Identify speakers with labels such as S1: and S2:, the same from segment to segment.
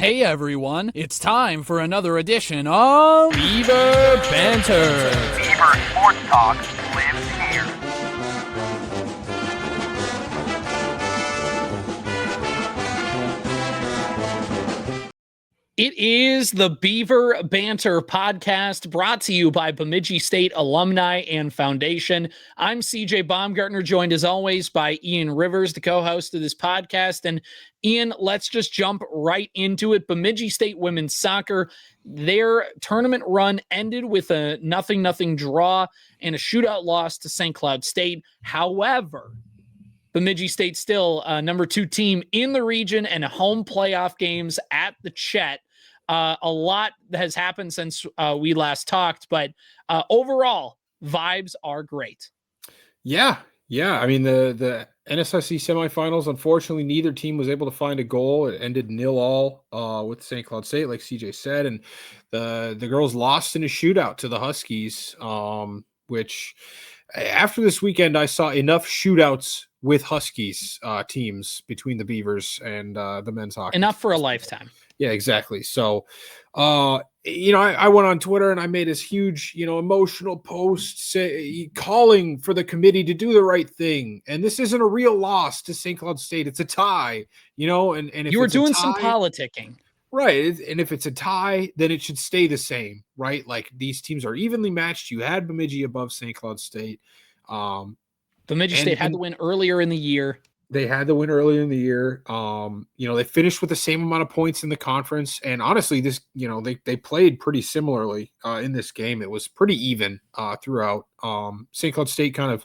S1: Hey everyone, it's time for another edition of Beaver Banter.
S2: Beaver Sports Talk lives here.
S1: It is the Beaver Banter podcast brought to you by Bemidji State Alumni and Foundation. I'm CJ Baumgartner, joined as always by Ian Rivers, the co-host of this podcast. And Ian, let's just jump right into it. Bemidji State women's soccer, their tournament run ended with a 0-0 draw and a shootout loss to St. Cloud State. However, Bemidji State still number 2 team in the region and home playoff games at the Chet. A lot has happened since we last talked, but overall, vibes are great.
S3: Yeah. I mean, the NSIC semifinals, unfortunately, neither team was able to find a goal. It ended 0-0 with St. Cloud State, like CJ said, and the girls lost in a shootout to the Huskies, which after this weekend, I saw enough shootouts with Huskies teams between the Beavers and the men's hockey.
S1: Enough for a lifetime.
S3: Yeah, exactly. So, I went on Twitter and I made this huge, emotional post calling for the committee to do the right thing. And this isn't a real loss to St. Cloud State. It's a tie, and if
S1: you were doing
S3: tie,
S1: some politicking.
S3: Right. And if it's a tie, then it should stay the same, right? Like these teams are evenly matched. You had Bemidji above St. Cloud State.
S1: Bemidji State had to win earlier in the year.
S3: They had to win earlier in the year. They finished with the same amount of points in the conference. And honestly, this, they played pretty similarly in this game. It was pretty even throughout. St. Cloud State kind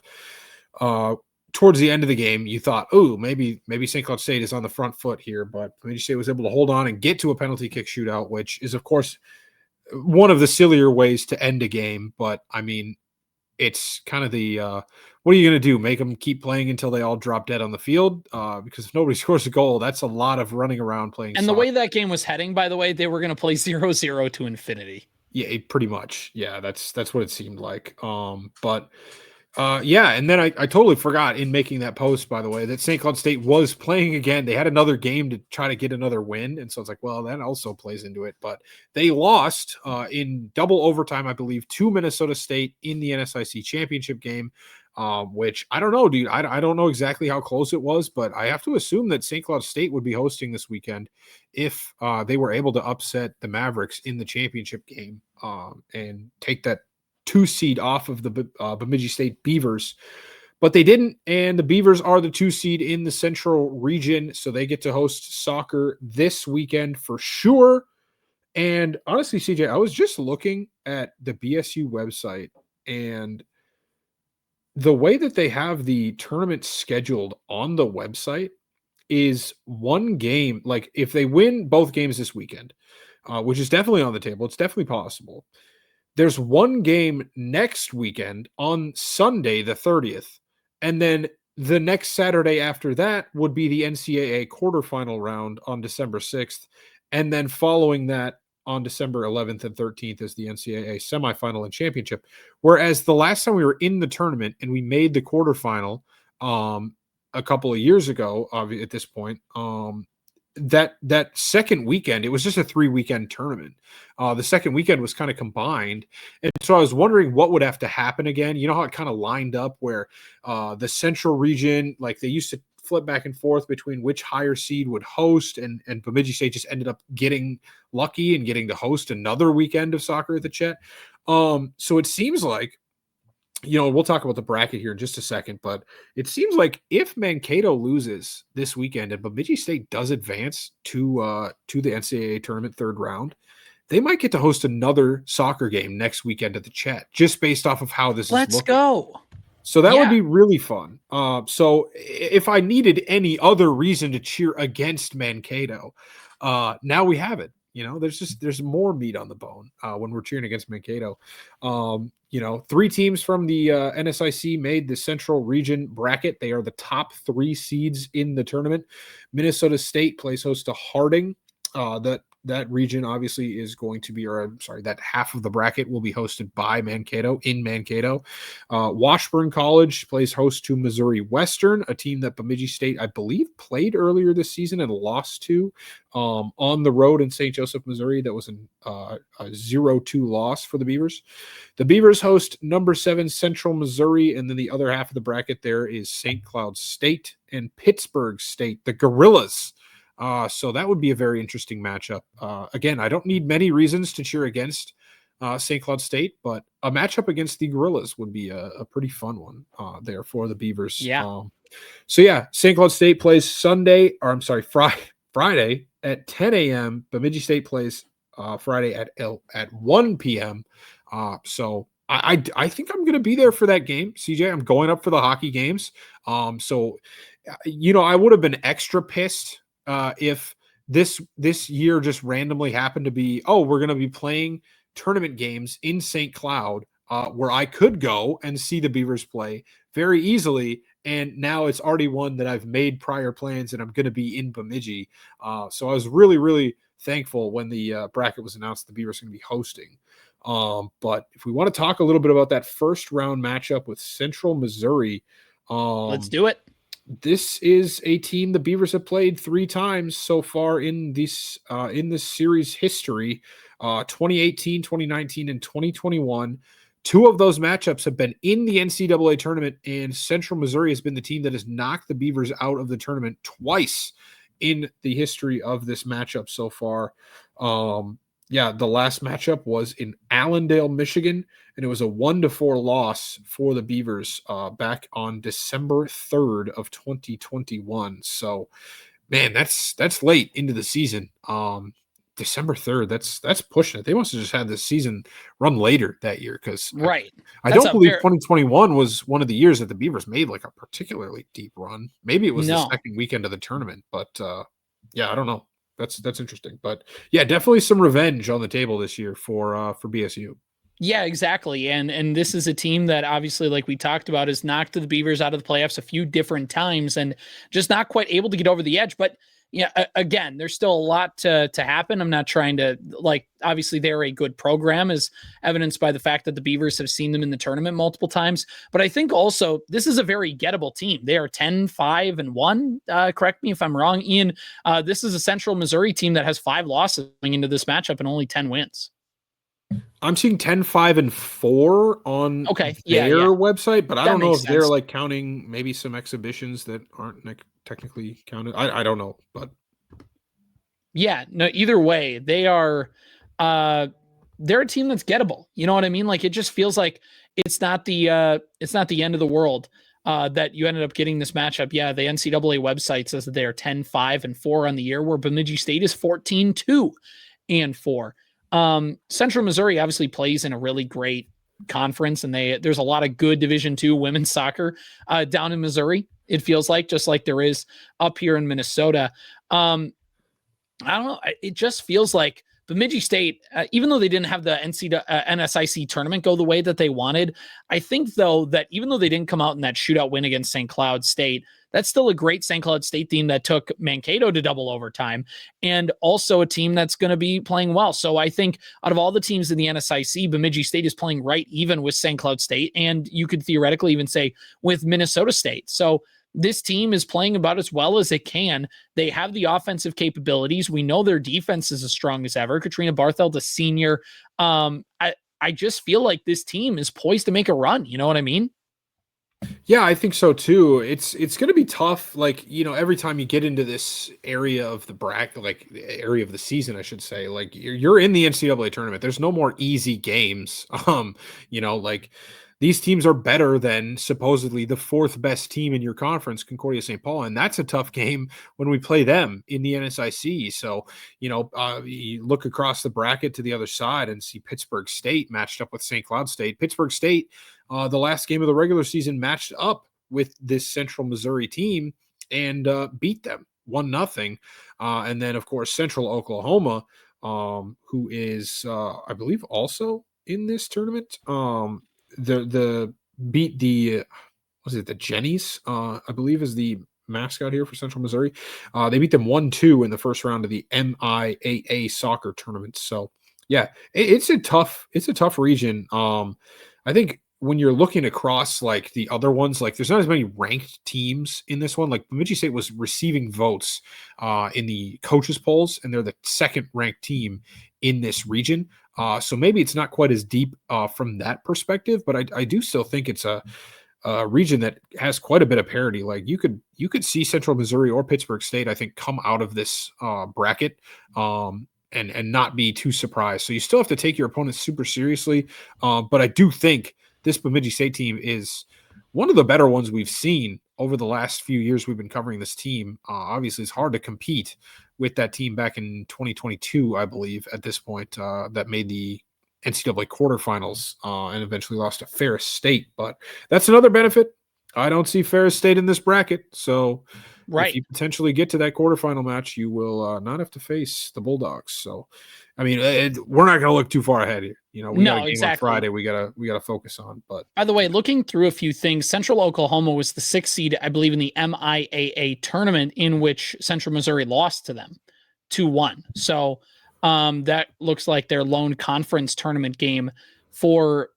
S3: of towards the end of the game, you thought, oh, maybe St. Cloud State is on the front foot here. But Bemidji State was able to hold on and get to a penalty kick shootout, which is, of course, one of the sillier ways to end a game. But, I mean, it's kind of the what are you going to do? Make them keep playing until they all drop dead on the field? Because if nobody scores a goal, that's a lot of running around playing
S1: And
S3: soccer.
S1: The way that game was heading, by the way, they were going to play 0-0 to infinity.
S3: Yeah, pretty much. Yeah, that's what it seemed like. And then I totally forgot in making that post, by the way, that St. Cloud State was playing again. They had another game to try to get another win. And so it's like, well, that also plays into it. But they lost in double overtime, I believe, to Minnesota State in the NSIC championship game, which I don't know, dude. I don't know exactly how close it was, but I have to assume that St. Cloud State would be hosting this weekend if they were able to upset the Mavericks in the championship game and take that 2 seed off of the Bemidji State Beavers, but they didn't. And the Beavers are the 2 seed in the Central region. So they get to host soccer this weekend for sure. And honestly, CJ, I was just looking at the BSU website and the way that they have the tournament scheduled on the website is one game. Like if they win both games this weekend, which is definitely on the table, it's definitely possible. There's one game next weekend on Sunday, the 30th. And then the next Saturday after that would be the NCAA quarterfinal round on December 6th. And then following that on December 11th and 13th is the NCAA semifinal and championship. Whereas the last time we were in the tournament and we made the quarterfinal a couple of years ago, at this point, that second weekend, it was just a 3-weekend tournament. The second weekend was kind of combined. And so I was wondering what would have to happen again. You know how it kind of lined up where the central region, like they used to flip back and forth between which higher seed would host, and Bemidji State just ended up getting lucky and getting to host another weekend of soccer at the Chet. So it seems like, we'll talk about the bracket here in just a second, but it seems like if Mankato loses this weekend and Bemidji State does advance to the NCAA tournament third round, they might get to host another soccer game next weekend at the Chet, just based off of how this is looking.
S1: Let's go.
S3: So that would be really fun. So if I needed any other reason to cheer against Mankato, now we have it. There's more meat on the bone when we're cheering against Mankato. 3 teams from the NSIC made the Central Region bracket. They are the top 3 seeds in the tournament. Minnesota State plays host to Harding. The that region obviously is going to be, that half of the bracket will be hosted by Mankato in Mankato. Washburn College plays host to Missouri Western, a team that Bemidji State, I believe, played earlier this season and lost to on the road in St. Joseph, Missouri. That was a 0-2 loss for the Beavers. The Beavers host number 7 Central Missouri, and then the other half of the bracket there is St. Cloud State and Pittsburgh State, the Gorillas. So that would be a very interesting matchup. Again, I don't need many reasons to cheer against St. Cloud State, but a matchup against the Gorillas would be a pretty fun one there for the Beavers.
S1: Yeah.
S3: St. Cloud State plays Friday at 10 a.m. Bemidji State plays Friday at 1 p.m. So I think I'm going to be there for that game, CJ. I'm going up for the hockey games. So I would have been extra pissed if this year just randomly happened to be, we're going to be playing tournament games in St. Cloud where I could go and see the Beavers play very easily. And now it's already one that I've made prior plans and I'm going to be in Bemidji. So I was really, really thankful when the bracket was announced the Beavers are going to be hosting. But if we want to talk a little bit about that first round matchup with Central Missouri,
S1: let's do it.
S3: This is a team the Beavers have played 3 times so far in this series history, 2018, 2019, and 2021. 2 of those matchups have been in the NCAA tournament, and Central Missouri has been the team that has knocked the Beavers out of the tournament twice in the history of this matchup so far. The last matchup was in Allendale, Michigan, and it was a 1-4 loss for the Beavers back on December 3rd of 2021. So, man, that's late into the season. December 3rd, that's pushing it. They must have just had this season run later that year because I don't believe 2021 was one of the years that the Beavers made like a particularly deep run. Maybe it was the second weekend of the tournament, but I don't know. That's interesting, but yeah, definitely some revenge on the table this year for BSU.
S1: Yeah, exactly. And this is a team that obviously, like we talked about, has knocked the Beavers out of the playoffs a few different times and just not quite able to get over the edge. But yeah, again, there's still a lot to happen. I'm not trying to obviously they're a good program as evidenced by the fact that the Beavers have seen them in the tournament multiple times. But I think also this is a very gettable team. They are 10-5-1. Correct me if I'm wrong, Ian. This is a Central Missouri team that has 5 losses going into this matchup and only 10 wins.
S3: I'm seeing 10-5-4 on their website, but I don't know if they're like counting maybe some exhibitions that aren't technically counted. I don't know, but
S1: yeah, no, either way, they are they're a team that's gettable. You know what I mean? Like it just feels like it's not the end of the world that you ended up getting this matchup. Yeah, the NCAA website says that they are 10-5-4 on the year, where Bemidji State is 14-2-4. Central Missouri obviously plays in a really great conference, and there's a lot of good Division II women's soccer down in Missouri. It feels like, just like there is up here in Minnesota. I don't know. It just feels like Bemidji State, even though they didn't have the NSIC tournament go the way that they wanted, I think, though, that even though they didn't come out in that shootout win against St. Cloud State, that's still a great St. Cloud State team that took Mankato to double overtime, and also a team that's going to be playing well. So I think out of all the teams in the NSIC, Bemidji State is playing right even with St. Cloud State, and you could theoretically even say with Minnesota State. So this team is playing about as well as it can. They have the offensive capabilities. We know their defense is as strong as ever. Katrina Bartheld, a senior. I just feel like this team is poised to make a run. You know what I mean?
S3: Yeah, I think so too. It's going to be tough. Like, every time you get into this area of the bracket, like area of the season, I should say, like you're in the NCAA tournament. There's no more easy games. Like these teams are better than supposedly the 4th best team in your conference, Concordia St. Paul. And that's a tough game when we play them in the NSIC. So, you look across the bracket to the other side and see Pittsburgh State matched up with St. Cloud State. Pittsburgh State, the last game of the regular season, matched up with this Central Missouri team and beat them 1-0. And then, of course, Central Oklahoma, who is, I believe, also in this tournament, beat the Jennies, I believe is the mascot here for Central Missouri. They beat them 1-2 in the first round of the MIAA soccer tournament. So yeah, it's a tough region. I think when you're looking across like the other ones, like there's not as many ranked teams in this one. Like Bemidji State was receiving votes in the coaches polls, and they're the second ranked team in this region. So maybe it's not quite as deep from that perspective, but I do still think it's a region that has quite a bit of parity. Like you could see Central Missouri or Pittsburgh State, I think, come out of this bracket and not be too surprised. So you still have to take your opponents super seriously. But I do think this Bemidji State team is one of the better ones we've seen over the last few years we've been covering this team. Obviously, it's hard to compete with that team back in 2022, I believe, at this point, that made the NCAA quarterfinals and eventually lost to Ferris State. But that's another benefit. I don't see Ferris State in this bracket. So if you potentially get to that quarterfinal match, you will not have to face the Bulldogs. So, I mean, we're not going to look too far ahead here. We got a game on Friday. We gotta focus on. But
S1: by the way, looking through a few things, Central Oklahoma was the 6th seed, I believe, in the MIAA tournament, in which Central Missouri lost to them 2-1. So that looks like their lone conference tournament game for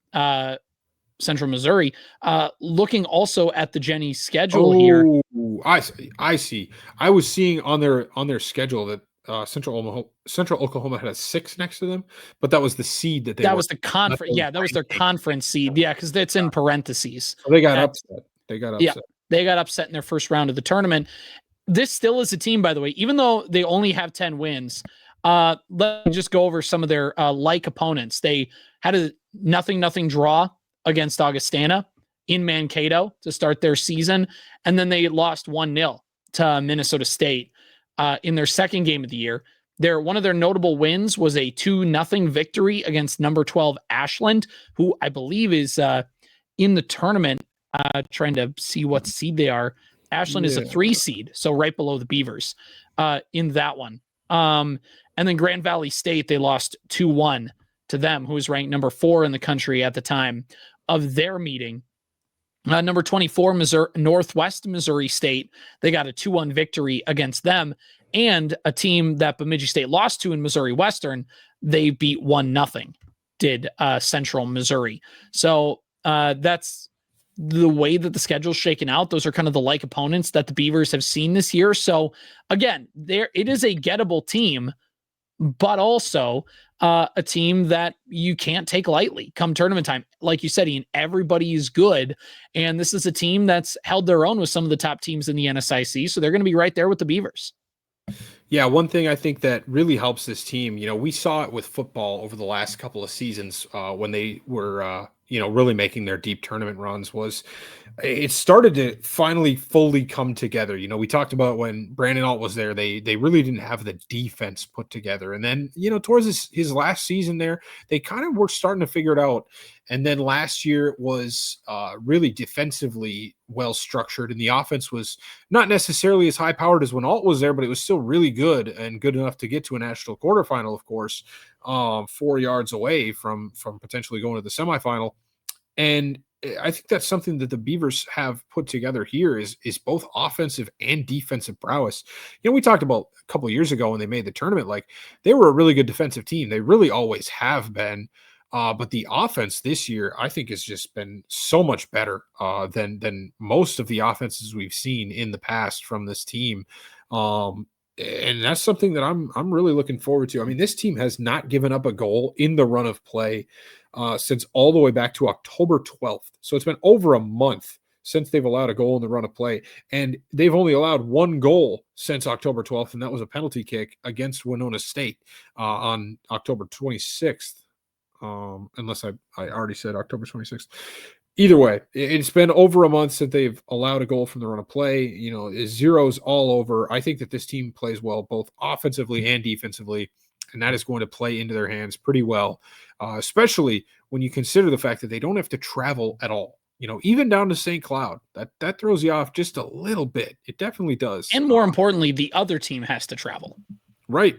S1: Central Missouri. Looking also at the Jenny schedule here.
S3: I see. I was seeing on their schedule that Central Oklahoma had a 6 next to them, but that was the seed that was the conference.
S1: Yeah, that was their conference seed. Yeah, because it's in parentheses.
S3: So they got upset. Yeah,
S1: they got upset in their first round of the tournament. This still is a team, by the way, even though they only have 10 wins. Let me just go over some of their like opponents. They had a 0-0 draw against Augustana in Mankato to start their season, and then they lost 1-0 to Minnesota State in their second game of the year. One of their notable wins was a 2-0 victory against number 12 Ashland, who I believe is in the tournament. Trying to see what seed they are. Ashland is a 3 seed, so right below the Beavers in that one. And then Grand Valley State, they lost 2-1 to them, who was ranked number 4 in the country at the time of their meeting. Number 24, Northwest Missouri State, they got a 2-1 victory against them. And a team that Bemidji State lost to in Missouri Western, they beat 1-0, did Central Missouri. So that's the way that the schedule's shaken out. Those are kind of the like opponents that the Beavers have seen this year. So again, it is a gettable team, but also a team that you can't take lightly come tournament time. Like you said, Ian, everybody is good. And this is a team that's held their own with some of the top teams in the NSIC. So they're going to be right there with the Beavers.
S3: Yeah, one thing I think that really helps this team, we saw it with football over the last couple of seasons when they were, really making their deep tournament runs, was it started to finally fully come together. We talked about when Brandon Alt was there, they really didn't have the defense put together. And then, towards his last season there, they kind of were starting to figure it out. And then last year was really defensively well structured, and the offense was not necessarily as high powered as when Alt was there, but it was still really good and good enough to get to a national quarterfinal, of course, 4 yards away from potentially going to the semifinal. And I think that's something that the Beavers have put together here is both offensive and defensive prowess. We talked about a couple of years ago when they made the tournament, like they were a really good defensive team. They really always have been. But the offense this year, I think, has just been so much better than most of the offenses we've seen in the past from this team. And that's something that I'm really looking forward to. I mean, this team has not given up a goal in the run of play since all the way back to October 12th. So it's been over a month since they've allowed a goal in the run of play. And they've only allowed 1 goal since October 12th, and that was a penalty kick against Winona State on October 26th. Unless I already said October 26th. Either way, it's been over a month since they've allowed a goal from the run of play. Zeros all over. I think that this team plays well, both offensively and defensively, and that is going to play into their hands pretty well, especially when you consider the fact that they don't have to travel at all. Even down to St. Cloud, that throws you off just a little bit. It definitely does.
S1: And more importantly, the other team has to travel.
S3: Right.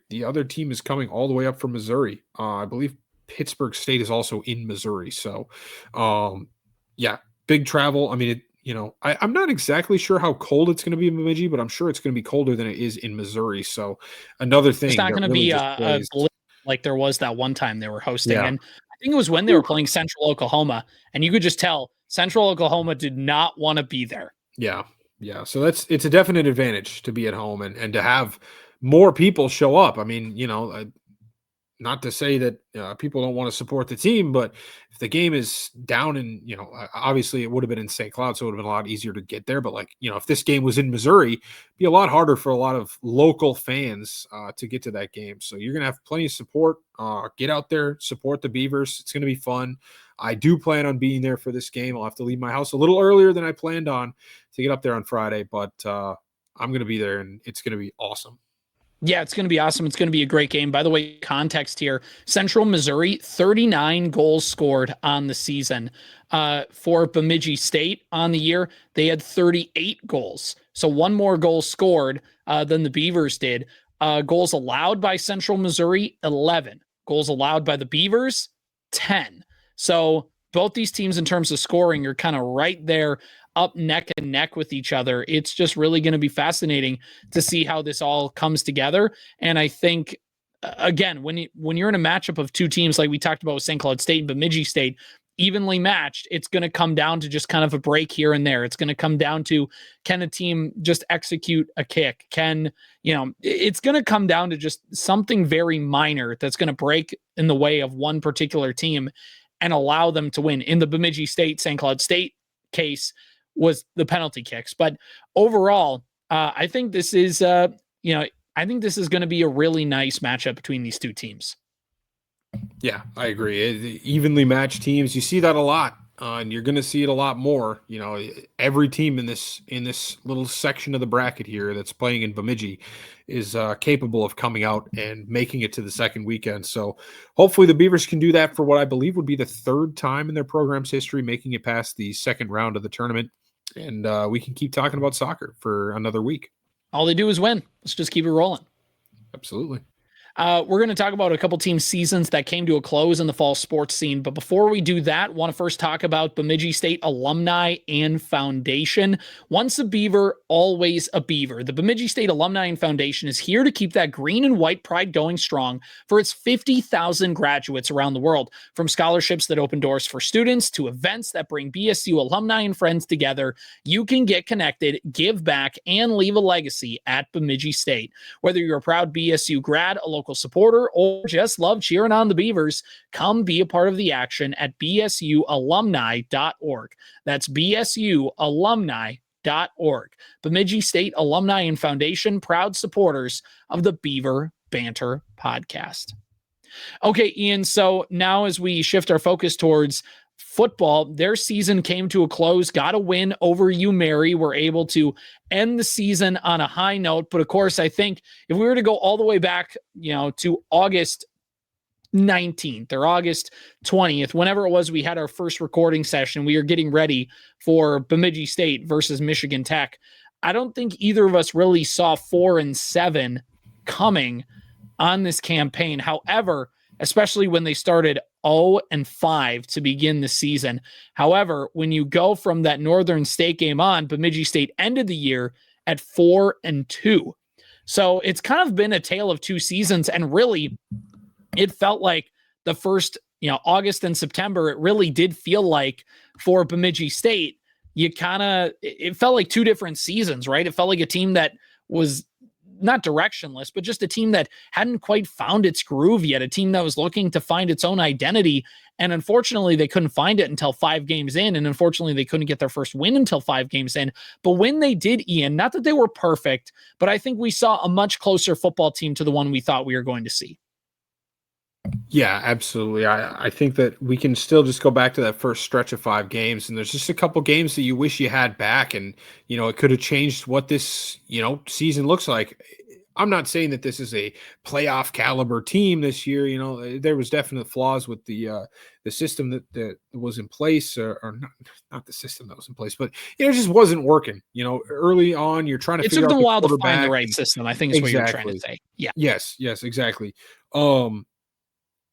S3: The other team is coming all the way up from Missouri. I believe Pittsburgh State is also in Missouri. So, big travel. I mean, I'm not exactly sure how cold it's going to be in Bemidji, but I'm sure it's going to be colder than it is in Missouri. So another thing
S1: It's not
S3: that
S1: going to
S3: really
S1: be
S3: just
S1: a
S3: plays.
S1: blitz like there was that one time they were hosting.
S3: Yeah.
S1: And I think it was when they were playing Central Oklahoma, and you could just tell Central Oklahoma did not want to be there.
S3: Yeah. Yeah. So it's a definite advantage to be at home and to have more people show up. I mean, not to say that people don't want to support the team, but if the game is down in, obviously it would have been in St. Cloud, so it would have been a lot easier to get there. But if this game was in Missouri, it'd be a lot harder for a lot of local fans to get to that game. So you're going to have plenty of support. Get out there, support the Beavers. It's going to be fun. I do plan on being there for this game. I'll have to leave my house a little earlier than I planned on to get up there on Friday, but I'm going to be there and it's going to be awesome.
S1: Yeah, it's going to be awesome. It's going to be a great game. By the way, context here, Central Missouri, 39 goals scored on the season. For Bemidji State on the year, they had 38 goals. So one more goal scored than the Beavers did. Goals allowed by Central Missouri, 11. Goals allowed by the Beavers, 10. So both these teams in terms of scoring are kind of right there up neck and neck with each other. It's just really going to be fascinating to see how this all comes together. And I think, again, when you're in a matchup of two teams like we talked about with St. Cloud State and Bemidji State, evenly matched, it's going to come down to just kind of a break here and there. It's going to come down to, can a team just execute a kick? It's going to come down to just something very minor that's going to break in the way of one particular team and allow them to win. In the Bemidji State, St. Cloud State case, was the penalty kicks. But overall, I think this is, I think this is going to be a really nice matchup between these two teams.
S3: Yeah, I agree. Evenly matched teams, you see that a lot, and you're going to see it a lot more. Every team in this little section of the bracket here that's playing in Bemidji is capable of coming out and making it to the second weekend. So hopefully the Beavers can do that for what I believe would be the third time in their program's history, making it past the second round of the tournament. And we can keep talking about soccer for another week.
S1: All they do is win. Let's just keep it rolling.
S3: Absolutely.
S1: We're going to talk about a couple team seasons that came to a close in the fall sports scene. But before we do that, want to first talk about Bemidji State Alumni and Foundation. Once a Beaver, always a Beaver. The Bemidji State Alumni and Foundation is here to keep that green and white pride going strong for its 50,000 graduates around the world. From scholarships that open doors for students to events that bring BSU alumni and friends together, you can get connected, give back, and leave a legacy at Bemidji State. Whether you're a proud BSU grad, a local supporter, or just love cheering on the Beavers, come be a part of the action at bsualumni.org. That's bsualumni.org. Bemidji State Alumni and Foundation, proud supporters of the Beaver Banter podcast. Okay, Ian, so now as we shift our focus towards football, their season came to a close, got a win over UMary, were able to end the season on a high note. But of course, I think if we were to go all the way back, to August 19th or August 20th, whenever it was we had our first recording session, we were getting ready for Bemidji State versus Michigan Tech. I don't think either of us really saw 4-7 coming on this campaign. However, especially when they started 0-5 to begin the season. However, when you go from that Northern State game on, Bemidji State ended the year at 4-2. So it's kind of been a tale of two seasons, and really it felt like the first, August and September, it really did feel like for Bemidji State, it felt like two different seasons, right? It felt like a team that was not directionless, but just a team that hadn't quite found its groove yet, a team that was looking to find its own identity. And unfortunately, they couldn't find it until 5 games in. And unfortunately, they couldn't get their first win until 5 games in. But when they did, Ian, not that they were perfect, but I think we saw a much closer football team to the one we thought we were going to see.
S3: Yeah, absolutely. I think that we can still just go back to that first stretch of 5 games, and there's just a couple games that you wish you had back, and it could have changed what this season looks like. I'm not saying that this is a playoff caliber team this year. There was definite flaws with the system that was in place, or not the system that was in place, but it just wasn't working. Early on, you're trying to.
S1: It
S3: figure
S1: took them
S3: out
S1: a while to find the right system, I think is
S3: exactly
S1: what you're trying to say. Yeah.
S3: Yes, exactly.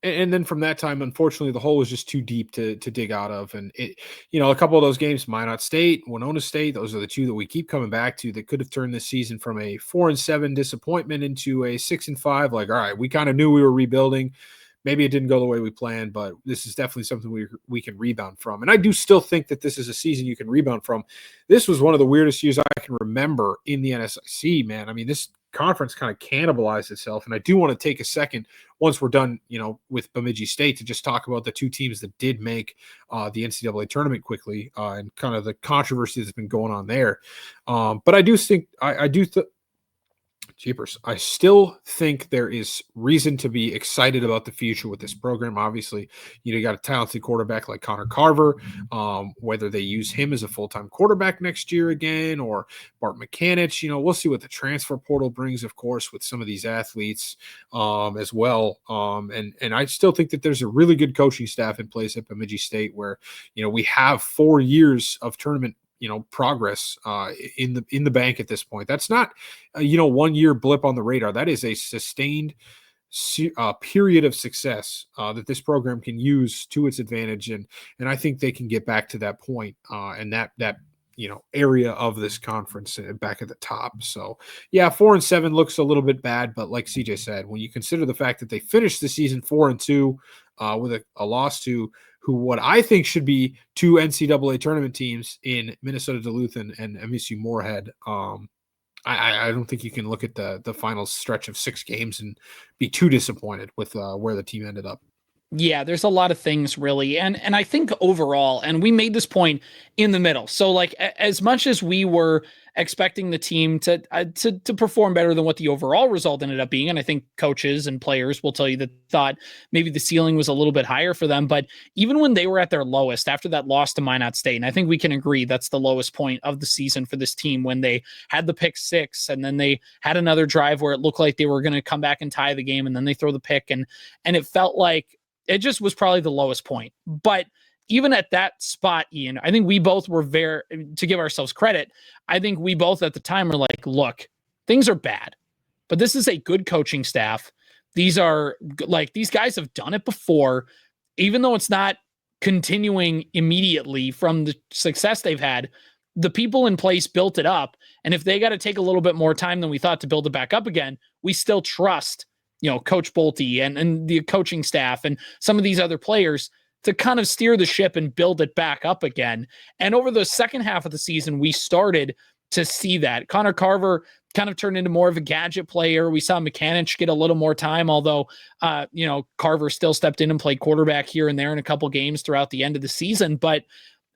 S3: And then from that time, unfortunately, the hole was just too deep to dig out of. And it, a couple of those games, Minot State, Winona State, those are the two that we keep coming back to that could have turned this season from a 4-7 disappointment into a 6-5. Like, all right, we kind of knew we were rebuilding. Maybe it didn't go the way we planned, but this is definitely something we can rebound from. And I do still think that this is a season you can rebound from. This was one of the weirdest years I can remember in the NSIC, man. I mean, this conference kind of cannibalized itself. And I do want to take a second once we're done, with Bemidji State to just talk about the two teams that did make the NCAA tournament quickly and kind of the controversy that's been going on there. But I do think Jeepers, I still think there is reason to be excited about the future with this program. Obviously, you got a talented quarterback like Connor Carver, whether they use him as a full-time quarterback next year again or Bart Mechanic, we'll see what the transfer portal brings, of course, with some of these athletes as well. And I still think that there's a really good coaching staff in place at Bemidji State where, we have 4 years of tournament progress in the bank at this point. That's not 1 year blip on the radar. That is a sustained period of success that this program can use to its advantage, and I think they can get back to that point and that area of this conference back at the top. So yeah, 4-7 looks a little bit bad, but like CJ said, when you consider the fact that they finished the season 4-2 with a loss to what I think should be two NCAA tournament teams in Minnesota Duluth and MSU Moorhead. I don't think you can look at the final stretch of 6 games and be too disappointed with where the team ended up.
S1: Yeah, there's a lot of things really. And I think overall, and we made this point in the middle. So like as much as we were expecting the team to perform better than what the overall result ended up being, and I think coaches and players will tell you that thought maybe the ceiling was a little bit higher for them, but even when they were at their lowest after that loss to Minot State, and I think we can agree that's the lowest point of the season for this team when they had the pick 6 and then they had another drive where it looked like they were going to come back and tie the game and then they throw the pick and it felt like it just was probably the lowest point. But even at that spot, Ian, I think we both were to give ourselves credit, I think we both at the time were like, look, things are bad, but this is a good coaching staff. These guys have done it before, even though it's not continuing immediately from the success they've had. The people in place built it up. And if they got to take a little bit more time than we thought to build it back up again, we still trust Coach Bolte and the coaching staff and some of these other players to kind of steer the ship and build it back up again. And over the second half of the season, we started to see that. Connor Carver kind of turned into more of a gadget player. We saw Mechanic get a little more time, although, Carver still stepped in and played quarterback here and there in a couple games throughout the end of the season. But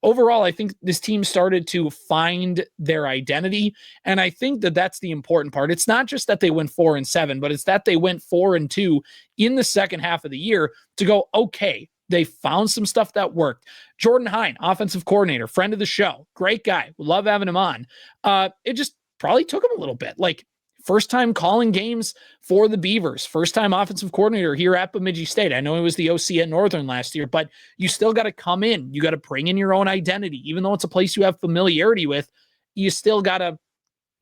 S1: overall, I think this team started to find their identity. And I think that that's the important part. It's not just that they went 4-7, but it's that they went 4-2 in the second half of the year to go, okay, they found some stuff that worked. Jordan Hine, offensive coordinator, friend of the show, great guy. We love having him on. It just probably took him a little bit. Like, first time calling games for the Beavers, first time offensive coordinator here at Bemidji State. I know he was the OC at Northern last year, but you still got to come in. You got to bring in your own identity. Even though it's a place you have familiarity with, you still got to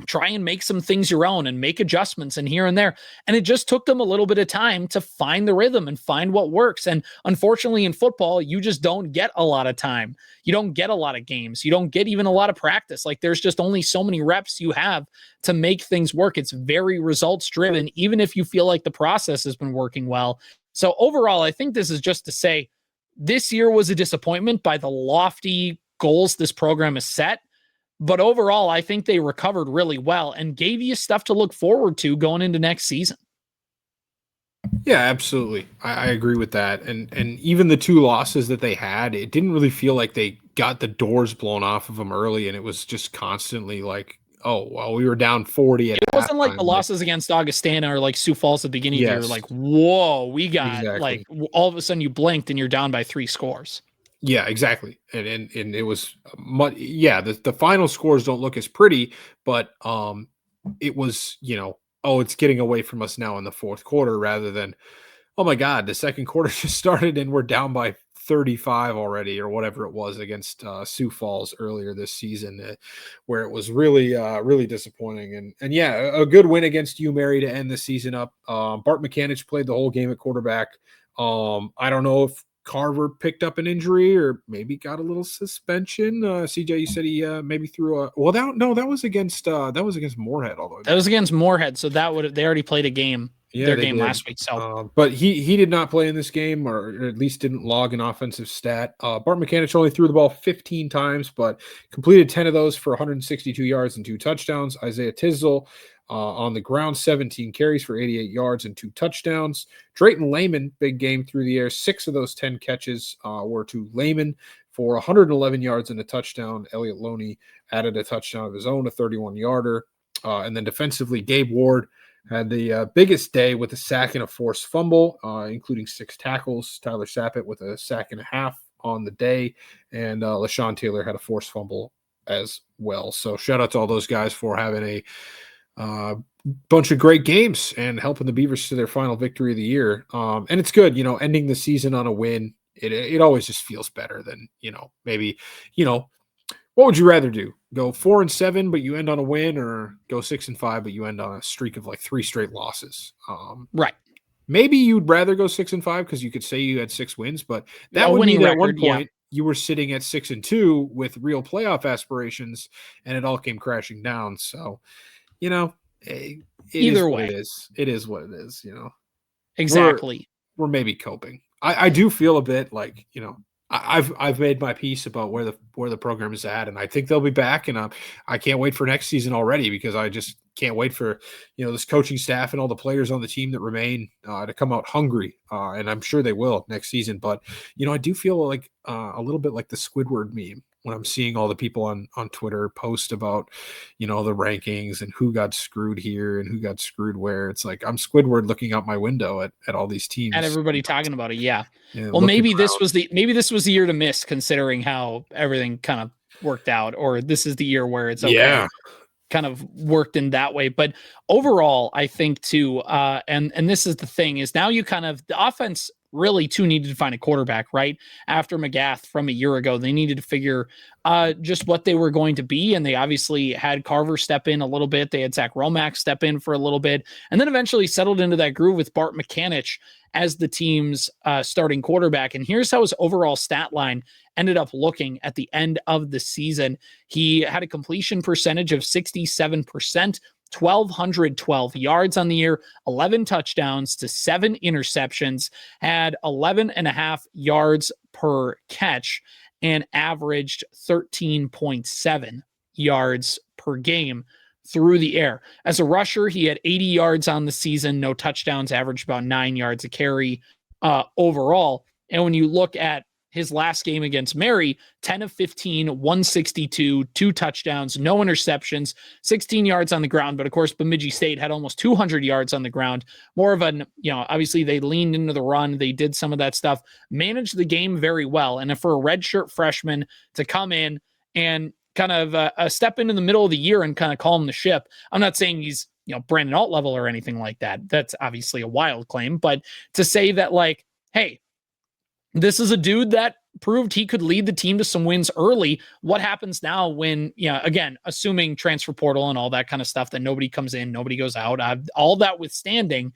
S1: try and make some things your own and make adjustments and here and there. And it just took them a little bit of time to find the rhythm and find what works. And unfortunately in football, you just don't get a lot of time. You don't get a lot of games. You don't get even a lot of practice. Like, there's just only so many reps you have to make things work. It's very results driven, even if you feel like the process has been working well. So overall, I think this is just to say this year was a disappointment by the lofty goals this program has set. But overall, I think they recovered really well and gave you stuff to look forward to going into next season.
S3: Yeah, absolutely. I agree with that. And even the 2 losses that they had, it didn't really feel like they got the doors blown off of them early. And it was just constantly like, oh, well, we were down 40 at
S1: It wasn't like the losses against Augustana or like Sioux Falls at the beginning of the year. Like, whoa, we got like all of a sudden you blinked and you're down by 3 scores.
S3: Yeah, exactly. And it was the final scores don't look as pretty, but it was, it's getting away from us now in the fourth quarter rather than, oh my God, the second quarter just started and we're down by 35 already or whatever it was against Sioux Falls earlier this season, where it was really, really disappointing. And yeah, a good win against UMary to end the season up. Bart Mechanic played the whole game at quarterback. I don't know if Carver picked up an injury or maybe got a little suspension. CJ, you said he maybe threw a that was against Moorhead, although
S1: That was against Moorhead, so they already played a game.
S3: Yeah,
S1: their game last week. So,
S3: but he did not play in this game, or at least didn't log an offensive stat. Bart McCanich only threw the ball 15 times, but completed 10 of those for 162 yards and 2 touchdowns. Isaiah Tisdale on the ground, 17 carries for 88 yards and 2 touchdowns. Drayton Lehman, big game through the air. 6 of those 10 catches were to Lehman for 111 yards and a touchdown. Elliott Loney added a touchdown of his own, a 31-yarder. And then defensively, Gabe Ward had the biggest day with a sack and a forced fumble, including 6 tackles. Tyler Sappett with a sack and a half on the day, and LaShawn Taylor had a forced fumble as well. So shout out to all those guys for having a bunch of great games and helping the Beavers to their final victory of the year. And it's good, ending the season on a win. It always just feels better than, maybe, what would you rather do? Go 4-7, but you end on a win, or go 6-5, but you end on a streak of like 3 straight losses?
S1: Right.
S3: Maybe you'd rather go 6-5 because you could say you had 6 wins, but that would mean that at one point you were sitting at 6-2 with real playoff aspirations, and it all came crashing down. So, either way, it is what it is.
S1: Exactly.
S3: We're maybe coping. I do feel a bit like I've made my piece about where the program is at, and I think they'll be back. And I can't wait for next season already, because I just can't wait for this coaching staff and all the players on the team that remain to come out hungry. And I'm sure they will next season. But I do feel like a little bit like the Squidward meme when I'm seeing all the people on Twitter post about the rankings and who got screwed here and who got screwed where. It's like I'm Squidward looking out my window at all these teams
S1: and everybody talking about it. Yeah well, maybe this was the year to miss, considering how everything kind of worked out, or this is the year where it's okay. Kind of worked in that way. But overall, I think too, and this is the thing, is now the offense really too needed to find a quarterback, right? After McGath from a year ago, they needed to figure just what they were going to be. And they obviously had Carver step in a little bit. They had Zach Romack step in for a little bit, and then eventually settled into that groove with Bart McCanich as the team's starting quarterback. And here's how his overall stat line ended up looking at the end of the season. He had a completion percentage of 67%, 1,212 yards on the year, 11 touchdowns to 7 interceptions, had 11.5 yards per catch, and averaged 13.7 yards per game through the air. As a rusher, he had 80 yards on the season, no touchdowns, averaged about 9 yards a carry overall. And when you look at his last game against Mary, 10 of 15, 162, 2 touchdowns, no interceptions, 16 yards on the ground. But of course, Bemidji State had almost 200 yards on the ground. More of an, obviously they leaned into the run. They did some of that stuff, managed the game very well. And for a redshirt freshman to come in and kind of a step into the middle of the year and kind of calm the ship, I'm not saying he's, Brandon Alt level or anything like that. That's obviously a wild claim. But to say that, like, hey, this is a dude that proved he could lead the team to some wins early. What happens now when, again, assuming transfer portal and all that kind of stuff, that nobody comes in, nobody goes out, all that withstanding,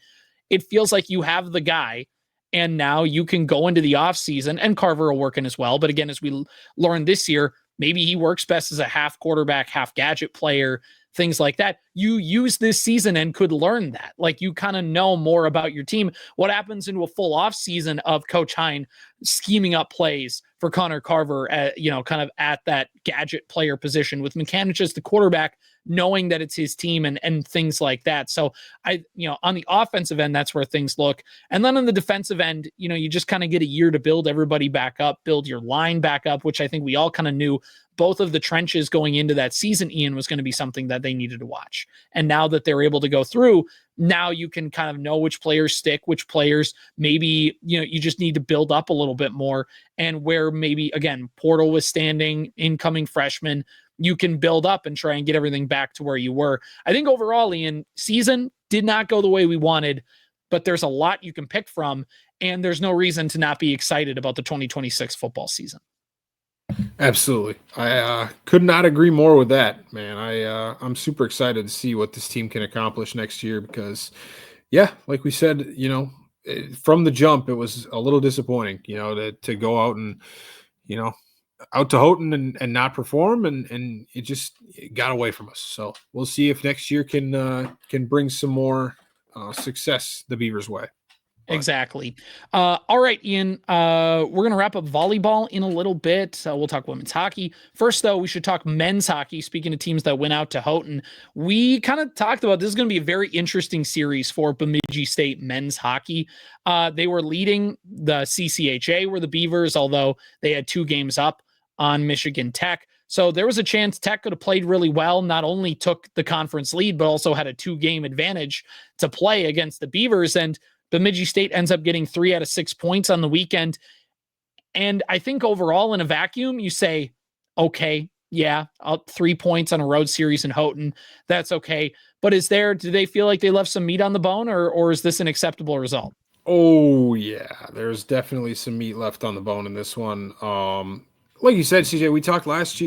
S1: it feels like you have the guy, and now you can go into the offseason, and Carver will work in as well. But again, as we learned this year, maybe he works best as a half quarterback, half gadget player, things like that. You use this season and could learn that. Like, you kind of know more about your team. What happens into a full off season of Coach Hine scheming up plays for Connor Carver, kind of at that gadget player position with McCanich as the quarterback, knowing that it's his team and things like that. So on the offensive end, that's where things look. And then on the defensive end, you just kind of get a year to build everybody back up, build your line back up, which I think we all kind of knew both of the trenches going into that season, Ian, was going to be something that they needed to watch. And now that they're able to go through, now you can kind of know which players stick, which players maybe, you just need to build up a little bit more. And where maybe, again, portal withstanding, incoming freshmen, you can build up and try and get everything back to where you were. I think overall, Ian, season did not go the way we wanted, but there's a lot you can pick from, and there's no reason to not be excited about the 2026 football season.
S3: Absolutely. I could not agree more with that, man. I'm super excited to see what this team can accomplish next year, because, yeah, like we said, from the jump, it was a little disappointing, to go out and, out to Houghton and not perform, and it got away from us. So we'll see if next year can bring some more success the Beavers' way.
S1: Exactly. All right, Ian, we're going to wrap up volleyball in a little bit. We'll talk women's hockey. First, though, we should talk men's hockey. Speaking of teams that went out to Houghton, we kind of talked about this is going to be a very interesting series for Bemidji State men's hockey. They were leading the CCHA, were the Beavers, although they had 2 games up on Michigan Tech. So there was a chance Tech could have played really well, not only took the conference lead, but also had a 2-game advantage to play against the Beavers. And Bemidji State ends up getting 3 out of 6 points on the weekend. And I think overall in a vacuum, you say, okay, yeah, 3 points on a road series in Houghton. That's okay. But do they feel like they left some meat on the bone, or is this an acceptable result?
S3: Oh yeah, there's definitely some meat left on the bone in this one. Like you said, CJ, we talked last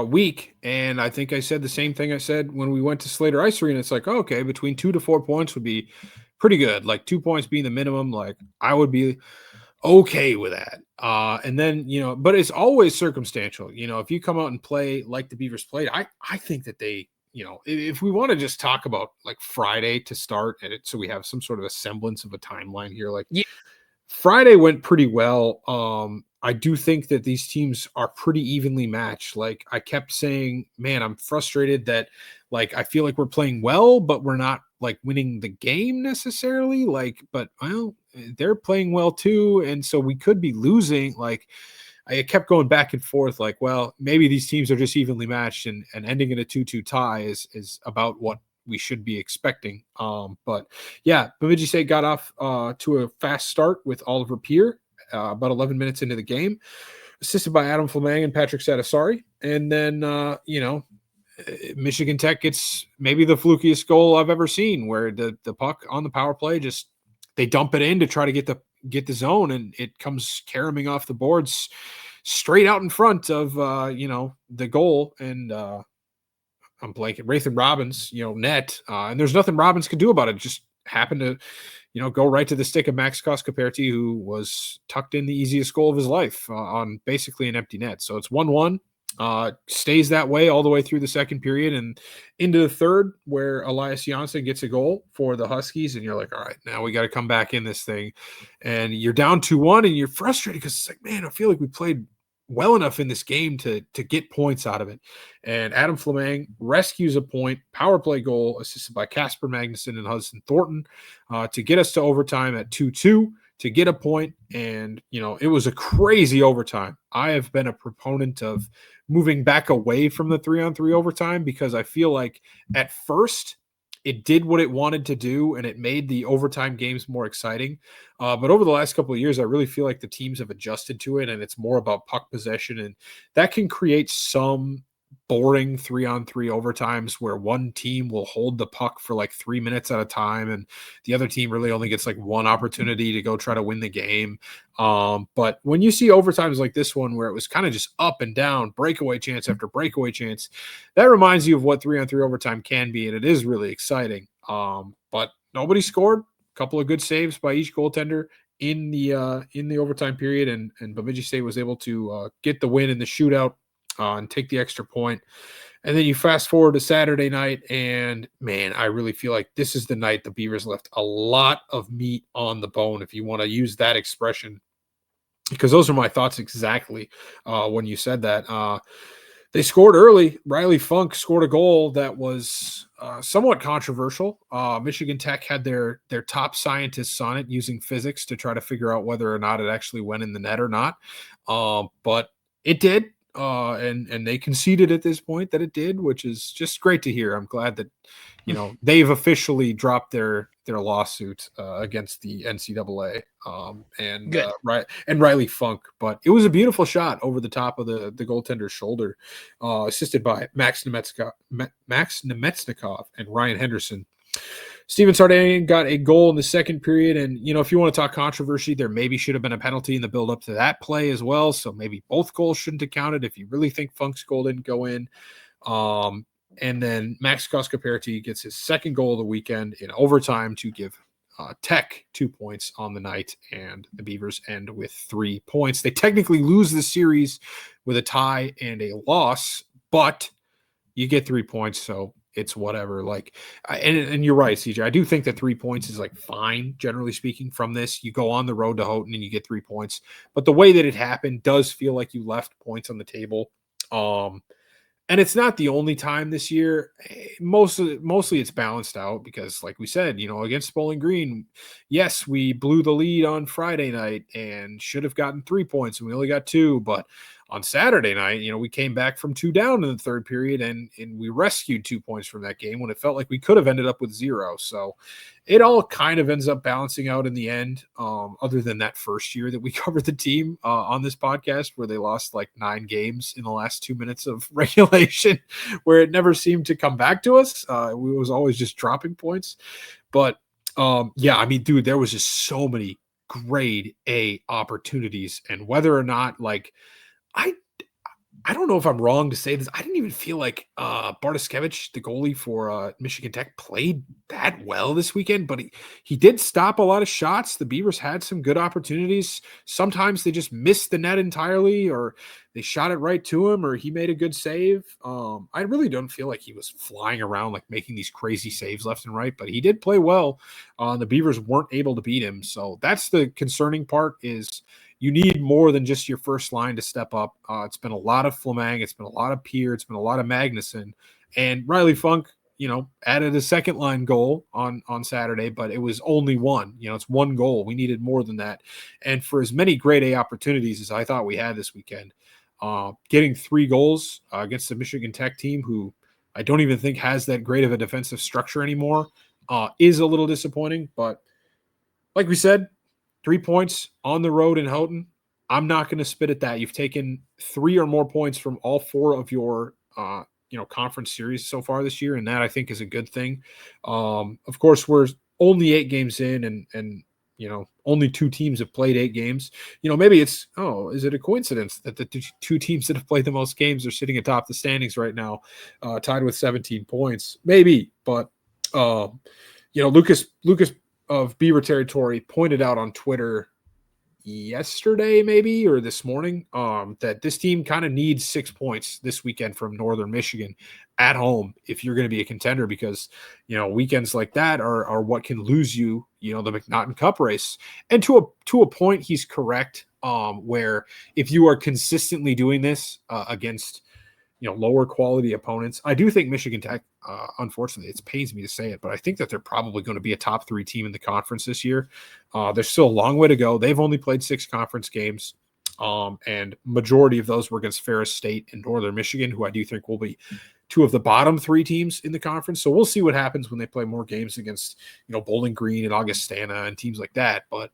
S3: week, and I think I said the same thing I said when we went to Slater Ice Arena. It's like, okay, between 2 to 4 points would be pretty good. Like 2 points being the minimum, like I would be okay with that. And then, but it's always circumstantial. If you come out and play like the Beavers played, I think that they, if we want to just talk about like Friday to start, so we have some sort of a semblance of a timeline here, like Friday went pretty well. I do think that these teams are pretty evenly matched. Like I kept saying, man, I'm frustrated that like I feel like we're playing well, but we're not like winning the game necessarily. But they're playing well too, and so we could be losing. Like I kept going back and forth. Like, well, maybe these teams are just evenly matched, and ending in a 2-2 tie is about what we should be expecting. But yeah, Bemidji State got off to a fast start with Oliver Peer. About 11 minutes into the game, assisted by Adam Fleming and Patrick Satisari. And then, Michigan Tech gets maybe the flukiest goal I've ever seen, where the puck on the power play, just they dump it in to try to get the zone, and it comes caroming off the boards straight out in front of, the goal. And I'm blanking, Rathan Robbins, net. And there's nothing Robbins could do about it. Just happened to go right to the stick of Max Koskaperti, who was tucked in the easiest goal of his life on basically an empty net. So it's 1-1, stays that way all the way through the second period and into the third, where Elias Janssen gets a goal for the Huskies. And you're like, all right, now we got to come back in this thing. And you're down 2-1 and you're frustrated because it's like, man, I feel like we played well enough in this game to get points out of it. And Adam Fleming rescues a point, power play goal assisted by Casper Magnuson and Hudson Thornton to get us to overtime at 2-2 to get a point. And, it was a crazy overtime. I have been a proponent of moving back away from the 3-on-3 overtime because I feel like at first it did what it wanted to do, and it made the overtime games more exciting. But over the last couple of years, I really feel like the teams have adjusted to it, and it's more about puck possession, and that can create some boring 3-on-3 overtimes where one team will hold the puck for like 3 minutes at a time, and the other team really only gets like one opportunity to go try to win the game. But when you see overtimes like this one, where it was kind of just up and down, breakaway chance after breakaway chance, that reminds you of what 3-on-3 overtime can be, and it is really exciting. But nobody scored. A couple of good saves by each goaltender in the overtime period, and Bemidji State was able to get the win in the shootout and take the extra point. And then you fast forward to Saturday night, and man, I really feel like this is the night the Beavers left a lot of meat on the bone, if you want to use that expression, because those are my thoughts exactly when you said that. They scored early. Riley Funk scored a goal that was somewhat controversial. Michigan Tech had their top scientists on it using physics to try to figure out whether or not it actually went in the net or not. But it did. And they conceded at this point that it did, which is just great to hear. I'm glad that, they've officially dropped their lawsuit against the NCAA and Riley Funk. But it was a beautiful shot over the top of the goaltender's shoulder, assisted by Max Nemetsnikov and Ryan Henderson. Steven Sardanian got a goal in the second period, and, if you want to talk controversy, there maybe should have been a penalty in the build-up to that play as well, so maybe both goals shouldn't have counted if you really think Funk's goal didn't go in. And then Max Koskaperti gets his second goal of the weekend in overtime to give Tech 2 points on the night, and the Beavers end with 3 points. They technically lose the series with a tie and a loss, but you get 3 points, so it's whatever. Like, and you're right, CJ. I do think that 3 points is like fine, generally speaking. From this, you go on the road to Houghton and you get 3 points, but the way that it happened does feel like you left points on the table. And it's not the only time this year. Mostly it's balanced out because, like we said, against Bowling Green, yes, we blew the lead on Friday night and should have gotten 3 points, and we only got 2. But on Saturday night, we came back from 2 down in the third period, and we rescued 2 points from that game when it felt like we could have ended up with 0. So it all kind of ends up balancing out in the end, other than that first year that we covered the team on this podcast where they lost like 9 games in the last 2 minutes of regulation, where it never seemed to come back to us. It was always just dropping points. But yeah, I mean, dude, there was just so many grade A opportunities, and whether or not I don't know if I'm wrong to say this. I didn't even feel like Bartoskevich, the goalie for Michigan Tech, played that well this weekend, but he did stop a lot of shots. The Beavers had some good opportunities. Sometimes they just missed the net entirely, or they shot it right to him, or he made a good save. I really don't feel like he was flying around like making these crazy saves left and right, but he did play well. The Beavers weren't able to beat him. So that's the concerning part, is you need more than just your first line to step up. It's been a lot of Fleming. It's been a lot of Peer. It's been a lot of Magnuson. And Riley Funk, added a second line goal on Saturday, but it was only one. It's one goal. We needed more than that. And for as many grade A opportunities as I thought we had this weekend, getting 3 goals against the Michigan Tech team, who I don't even think has that great of a defensive structure anymore, is a little disappointing. But like we said, 3 points on the road in Houghton. I'm not going to spit at that. You've taken 3 or more points from all 4 of your, conference series so far this year, and that I think is a good thing. Of course, we're only 8 games in, and only 2 teams have played 8 games. Maybe it's, is it a coincidence that the 2 teams that have played the most games are sitting atop the standings right now, tied with 17 points? Maybe, but Lucas of Beaver Territory pointed out on Twitter yesterday, maybe, or this morning, that this team kind of needs 6 points this weekend from Northern Michigan at home if you're going to be a contender, because weekends like that are what can lose you the McNaughton Cup race. And to a point, he's correct, where if you are consistently doing this against lower quality opponents, I do think Michigan Tech, unfortunately, it pains me to say it, but I think that they're probably going to be a top 3 team in the conference this year. There's still a long way to go. They've only played 6 conference games, and majority of those were against Ferris State and Northern Michigan, who I do think will be 2 of the bottom 3 teams in the conference. So we'll see what happens when they play more games against, Bowling Green and Augustana and teams like that. But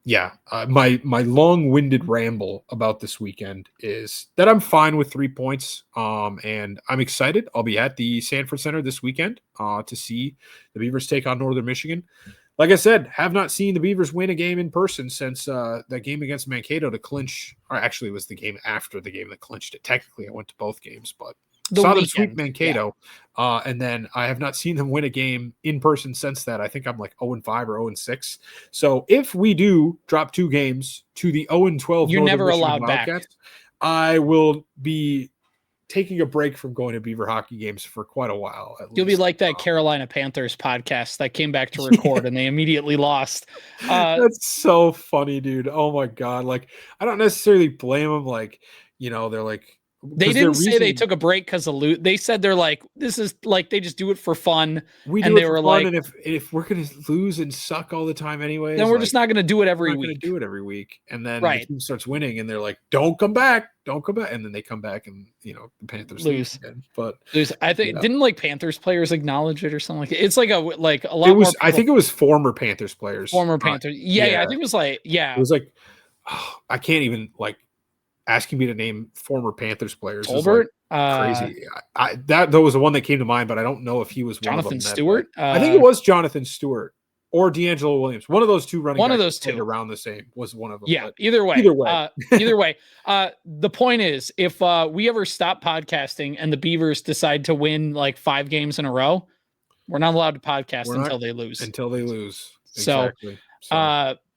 S3: yeah, my long-winded ramble about this weekend is that I'm fine with 3 points, and I'm excited. I'll be at the Sanford Center this weekend to see the Beavers take on Northern Michigan. Like I said, have not seen the Beavers win a game in person since that game against Mankato to clinch, or actually it was the game after the game that clinched it. Technically, I went to both games, but saw them sweep Mankato, and then I have not seen them win a game in person since that. I think I'm like 0-5 or 0-6. So if we do drop 2 games to the 0-12,
S1: you're never allowed
S3: Wildcats,
S1: back.
S3: I will be taking a break from going to Beaver hockey games for quite a while.
S1: You'll be like that Carolina Panthers podcast that came back to record and they immediately lost.
S3: That's so funny, dude. Oh my God. Like, I don't necessarily blame them. Like, they're like,
S1: they didn't say they took a break because of loot. They said they're like, this is like, they just do it for fun.
S3: We do it for fun, and if we're gonna lose and suck all the time anyway,
S1: then we're just not gonna do it every week.
S3: We're gonna do it every week, and then the team starts winning, and they're like, "Don't come back, and then they come back, and the Panthers lose again. But
S1: I think didn't like Panthers players acknowledge it or something like it? It's like a lot.
S3: It was. I think it was former Panthers players.
S1: Former Panthers. Yeah. I think it was like
S3: It was like I can't even like. Asking me to name former Panthers players is like crazy. That was the one that came to mind, but I don't know if he was
S1: Jonathan
S3: one of them.
S1: Stewart.
S3: I think it was Jonathan Stewart or D'Angelo Williams. One of those 2 running.
S1: One of those 2
S3: around the same was one of them.
S1: Yeah. Either way. Either way. The point is, if we ever stop podcasting and the Beavers decide to win like 5 games in a row, We're not allowed to podcast
S3: We're not-
S1: until they lose.
S3: Until they lose.
S1: So,
S3: Exactly.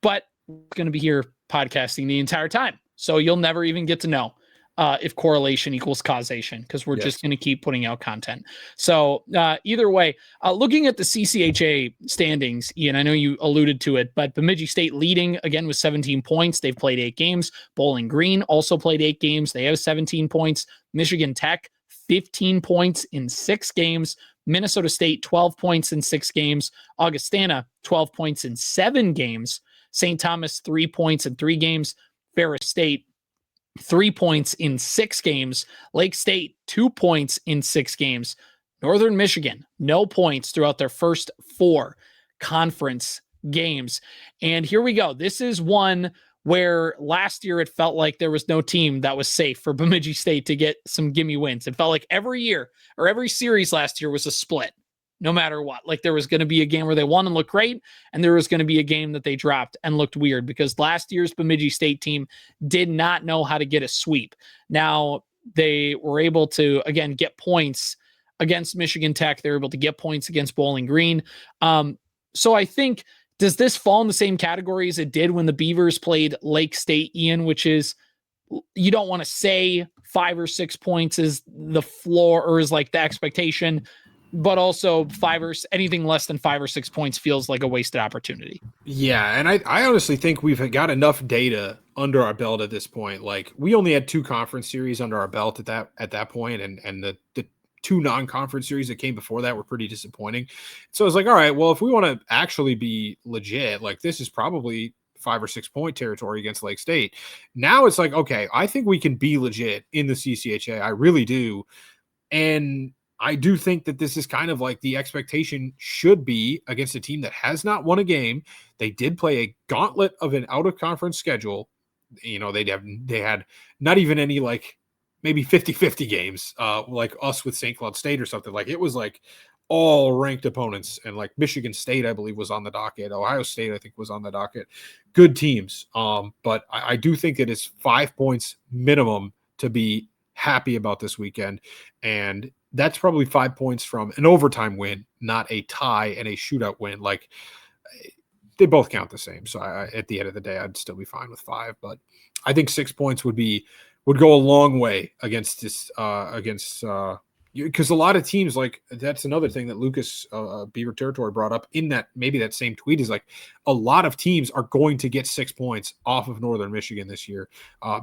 S1: but we're going to be here podcasting the entire time. So you'll never even get to know if correlation equals causation, because we're just going to keep putting out content. So either way, looking at the CCHA standings, Ian, I know you alluded to it, but Bemidji State leading again with 17 points. They've played 8 games. Bowling Green also played 8 games. They have 17 points. Michigan Tech, 15 points in 6 games. Minnesota State, 12 points in 6 games. Augustana, 12 points in 7 games. St. Thomas, 3 points in 3 games. Ferris State, 3 points in 6 games. Lake State, 2 points in 6 games. Northern Michigan, no points throughout their first 4 conference games. And here we go. This is one where last year it felt like there was no team that was safe for Bemidji State to get some gimme wins. It felt like every year or every series last year was a split, no matter what. Like there was going to be a game where they won and looked great, and there was going to be a game that they dropped and looked weird, because last year's Bemidji State team did not know how to get a sweep. Now they were able to, again, get points against Michigan Tech. They were able to get points against Bowling Green. So I think, does this fall in the same category as it did when the Beavers played Lake State, Ian, which is, you don't want to say 5 or 6 points is the floor or is like the expectation, but also anything less than 5 or 6 points feels like a wasted opportunity.
S3: Yeah, and I honestly think we've got enough data under our belt at this point. Like, we only had 2 conference series under our belt at that point, and the 2 non-conference series that came before that were pretty disappointing. So I was like, all right, well, if we want to actually be legit, like, this is probably 5 or 6 point territory against Lake State. Now it's like, okay, I think we can be legit in the CCHA. I really do. And I do think that this is kind of like the expectation should be against a team that has not won a game. They did play a gauntlet of an out-of-conference schedule. You know, they had not even any, like, maybe 50-50 games, like us with St. Cloud State or something. Like, it was like all ranked opponents, and like Michigan State, I believe, was on the docket. Ohio State, I think, was on the docket. Good teams. But I do think it is 5 points minimum to be happy about this weekend. And that's probably 5 points from an overtime win, not a tie and a shootout win. Like, they both count the same. So at the end of the day, I'd still be fine with 5, but I think 6 points would go a long way against this, because a lot of teams, like, that's another thing that Lucas Beaver Territory brought up in that, maybe that same tweet, is like, a lot of teams are going to get 6 points off of Northern Michigan this year.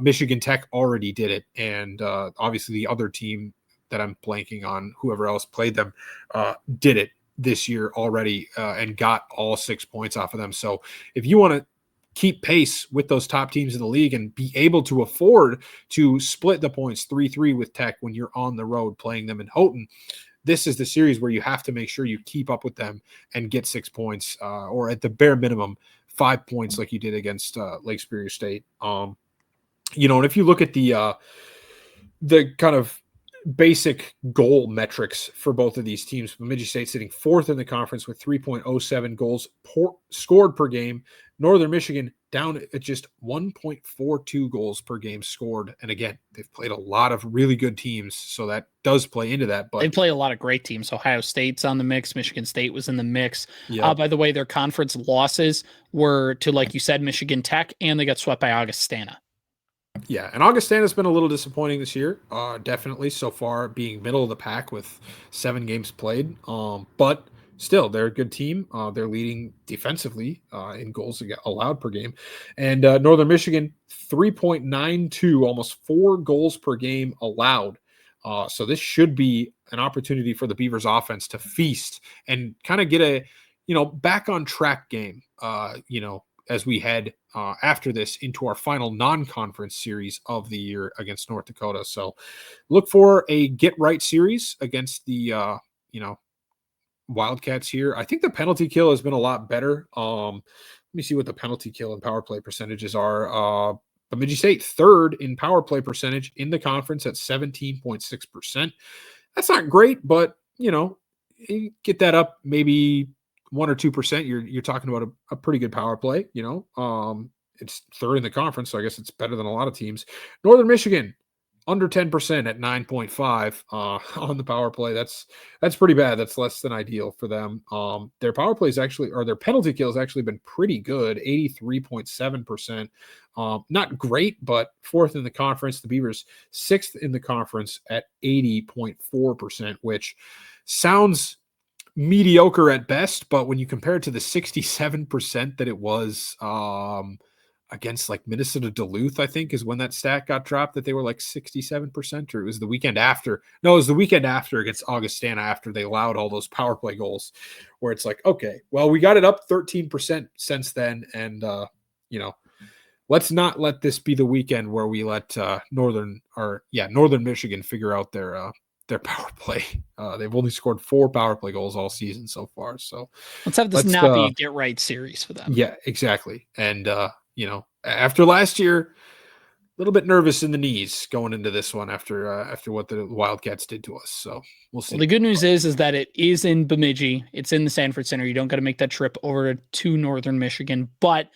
S3: Michigan Tech already did it. And obviously the other team that I'm blanking on, whoever else played them, did it this year already and got all 6 points off of them. So if you want to keep pace with those top teams in the league and be able to afford to split the points 3-3 with Tech when you're on the road playing them in Houghton, this is the series where you have to make sure you keep up with them and get 6 points, or at the bare minimum 5 points, like you did against Lake Superior State. And if you look at the kind of basic goal metrics for both of these teams, Bemidji State sitting 4th in the conference with 3.07 goals scored per game. Northern Michigan down at just 1.42 goals per game scored. And again, they've played a lot of really good teams, so that does play into that. But
S1: they play a lot of great teams. Ohio State's on the mix. Michigan State was in the mix.
S3: Yep.
S1: By the way, their conference losses were to, like you said, Michigan Tech, and they got swept by Augustana.
S3: Yeah, and Augustana's been a little disappointing this year, definitely so far, being middle of the pack with 7 games played. But still, they're a good team. They're leading defensively in goals allowed per game. And Northern Michigan, 3.92, almost 4 goals per game allowed. So this should be an opportunity for the Beavers offense to feast and kind of get a, back on track game, as we head after this into our final non-conference series of the year against North Dakota. So look for a get-right series against the, Wildcats here. I think the penalty kill has been a lot better. Let me see what the penalty kill and power play percentages are. Bemidji State 3rd in power play percentage in the conference at 17.6%. That's not great, but, you get that up maybe 1 or 2%, you're talking about a pretty good power play. It's 3rd in the conference, so I guess it's better than a lot of teams. Northern Michigan under 10% at 9.5 on the power play. That's pretty bad. That's less than ideal for them. Their power play is actually, or their penalty kill has actually been pretty good, 83.7%. Not great, but fourth in the conference. The Beavers sixth in the conference at 80.4%, which sounds mediocre at best, but when you compare it to the 67% that it was against like Minnesota Duluth, I think is when that stat got dropped, that they were like 67%, or it was the weekend after. No, it was the weekend after against Augustana, after they allowed all those power play goals, where it's like, okay, well, we got it up 13% since then. And, let's not let this be the weekend where we let Northern Michigan figure out their power play. They've only scored 4 power play goals all season so far. So
S1: let's have this not be a get right series for them.
S3: Yeah, exactly. And, after last year, a little bit nervous in the knees going into this one after what the Wildcats did to us. So we'll see.
S1: Well, the good news is that it is in Bemidji. It's in the Sanford Center. You don't got to make that trip over to Northern Michigan. But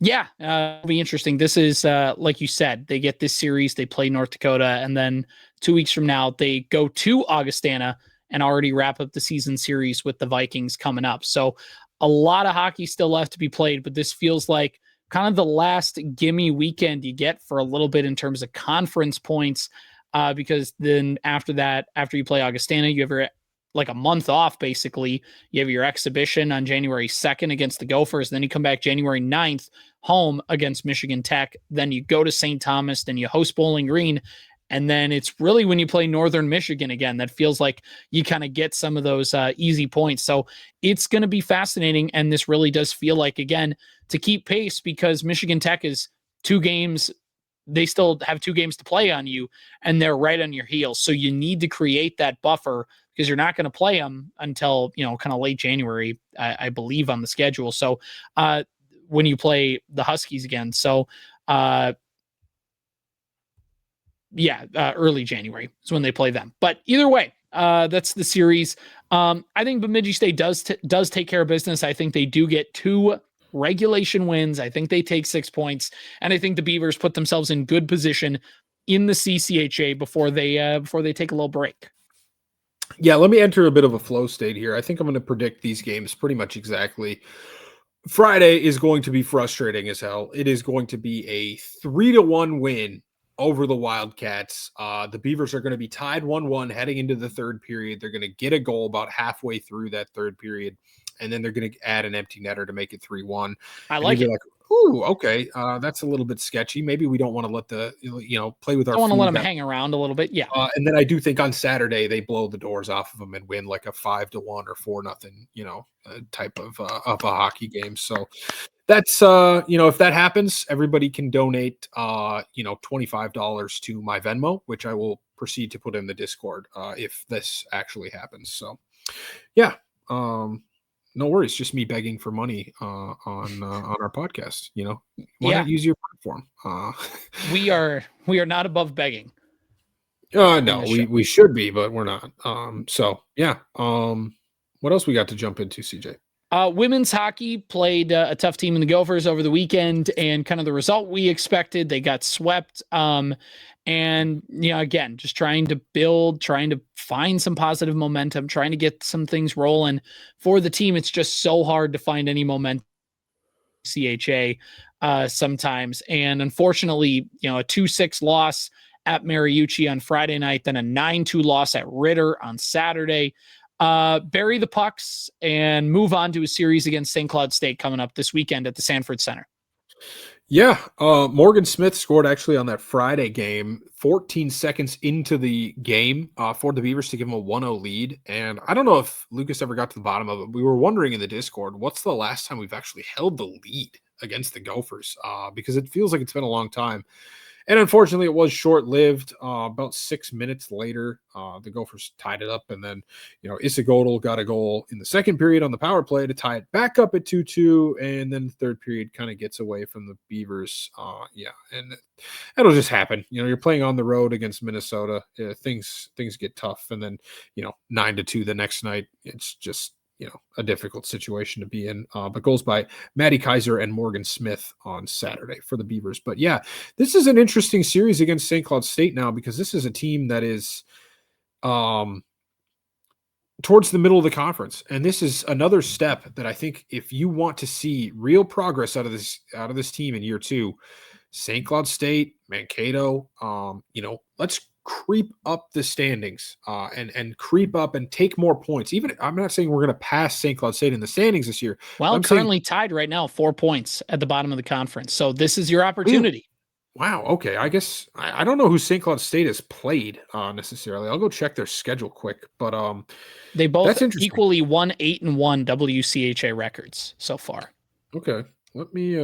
S1: yeah, it'll be interesting. This is, like you said, they get this series, they play North Dakota, and then 2 weeks from now, they go to Augustana and already wrap up the season series with the Vikings coming up. So a lot of hockey still left to be played, but this feels like kind of the last gimme weekend you get for a little bit in terms of conference points, because then after that, after you play Augustana, you have like a month off, basically. You have your exhibition on January 2nd against the Gophers. Then you come back January 9th home against Michigan Tech. Then you go to St. Thomas. Then you host Bowling Green. And then it's really when you play Northern Michigan again that feels like you kind of get some of those easy points. So it's going to be fascinating. And this really does feel like, again, to keep pace, because Michigan Tech is 2 games. They still have 2 games to play on you, and they're right on your heels. So you need to create that buffer, because you're not going to play them until, kind of late January, I believe, on the schedule. So when you play the Huskies again. So early January is when they play them. But either way, that's the series. I think Bemidji State does take care of business. I think they do get 2 regulation wins. I think they take 6 points, and I think the Beavers put themselves in good position in the CCHA before they take a little break.
S3: Yeah, let me enter a bit of a flow state here. I think I'm going to predict these games pretty much exactly. Friday is going to be frustrating as hell. It is going to be a 3-1 win over the Wildcats. The Beavers are going to be tied 1-1 heading into the third period. They're going to get a goal about halfway through that third period, and then they're going to add an empty netter to make it 3-1.
S1: I like it.
S3: Ooh, okay. That's a little bit sketchy. Maybe we don't want to let play with our.
S1: I want to let them hang around a little bit. Yeah.
S3: And then I do think on Saturday they blow the doors off of them and win like a 5-1 or 4-0, type of a hockey game. So that's, if that happens, everybody can donate, $25 to my Venmo, which I will proceed to put in the Discord if this actually happens. So, yeah. No worries, just me begging for money on our podcast. Why not use your platform?
S1: We are not above begging.
S3: No, we should be, but we're not. So yeah. What else we got to jump into, CJ?
S1: Women's hockey played a tough team in the Gophers over the weekend, and kind of the result we expected. They got swept. And, again, just trying to build, trying to find some positive momentum, trying to get some things rolling for the team. It's just so hard to find any momentum CHA sometimes. And unfortunately, a 2-6 loss at Mariucci on Friday night, then a 9-2 loss at Ritter on Saturday. Bury the pucks and move on to a series against St. Cloud State coming up this weekend at the Sanford Center.
S3: Yeah, Morgan Smith scored actually on that Friday game 14 seconds into the game for the Beavers to give them a 1-0 lead. And I don't know if Lucas ever got to the bottom of it. We were wondering in the Discord, what's the last time we've actually held the lead against the Gophers? Because it feels like it's been a long time. And unfortunately, it was short-lived. About 6 minutes later, the Gophers tied it up. And then, Issa Godel got a goal in the second period on the power play to tie it back up at 2-2. And then the third period kind of gets away from the Beavers. And it'll just happen. You're playing on the road against Minnesota. Things get tough. And then, 9-2 the next night. It's just a difficult situation to be in, but goals by Maddie Kaiser and Morgan Smith on Saturday for the Beavers. But yeah, this is an interesting series against St. Cloud State now, because this is a team that is towards the middle of the conference. And this is another step that I think, if you want to see real progress out of this team in year 2, St. Cloud State, Mankato, let's creep up the standings and creep up and take more points. Even I'm not saying we're going to pass St. Cloud State in the standings this year.
S1: Well, currently tied right now, 4 points at the bottom of the conference. So this is your opportunity.
S3: Wow. Okay. I guess I don't know who St. Cloud State has played necessarily. I'll go check their schedule quick. But
S1: they both equally 1-8-1 WCHA records so far.
S3: Okay. Let me